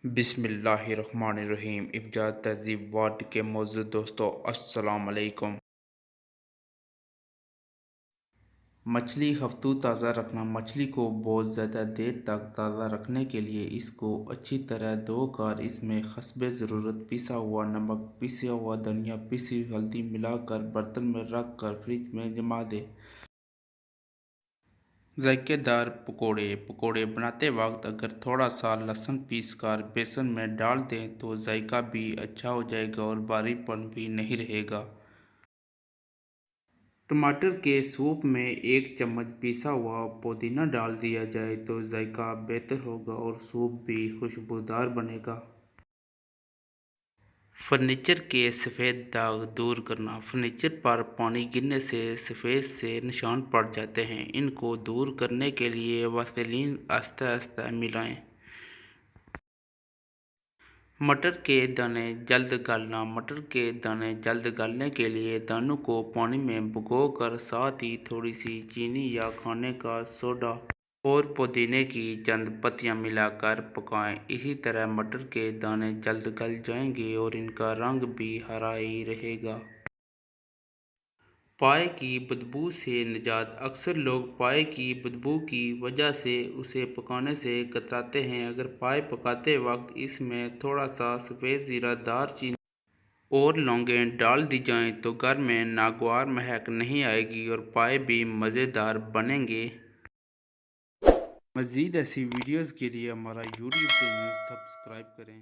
بسم اللہ الرحمن الرحیم۔ افجاد تہذیب وارڈ کے موجود دوستوں السلام علیکم۔ مچھلی ہفتوں تازہ رکھنا۔ مچھلی کو بہت زیادہ دیر تک تازہ رکھنے کے لیے اس کو اچھی طرح دھو کر اس میں حسب ضرورت پیسا ہوا نمک، پیسا ہوا دھنیا، پیسی ہوئی ہلدی ملا کر برتن میں رکھ کر فریج میں جما دیں۔ ذائقے دار پکوڑے بناتے وقت اگر تھوڑا سا لہسن پیس کر بیسن میں ڈال دیں تو ذائقہ بھی اچھا ہو جائے گا اور بھاری پن بھی نہیں رہے گا۔ ٹماٹر کے سوپ میں 1 چمچ پیسا ہوا پودینہ ڈال دیا جائے تو ذائقہ بہتر ہوگا اور سوپ بھی خوشبودار بنے گا۔ فرنیچر کے سفید داغ دور کرنا۔ فرنیچر پر پانی گرنے سے سفید سے نشان پڑ جاتے ہیں۔ ان کو دور کرنے کے لیے ویسلین آہستہ آہستہ ملائیں۔ مٹر کے دانے جلد گلنا۔ مٹر کے دانے جلد گلنے کے لیے دانوں کو پانی میں بھگو کر ساتھ ہی تھوڑی سی چینی یا کھانے کا سوڈا اور پودینے کی چند پتیاں ملا کر پکائیں۔ اسی طرح مٹر کے دانے جلد گل جائیں گے اور ان کا رنگ بھی ہرا ہی رہے گا۔ پائے کی بدبو سے نجات۔ اکثر لوگ پائے کی بدبو کی وجہ سے اسے پکانے سے کتراتے ہیں۔ اگر پائے پکاتے وقت اس میں تھوڑا سا سفید زیرہ، دار چینی اور لونگیں ڈال دی جائیں تو گھر میں ناگوار مہک نہیں آئے گی اور پائے بھی مزیدار بنیں گے۔ مزید ایسی ویڈیوز کے لیے ہمارا یوٹیوب چینل سبسکرائب کریں۔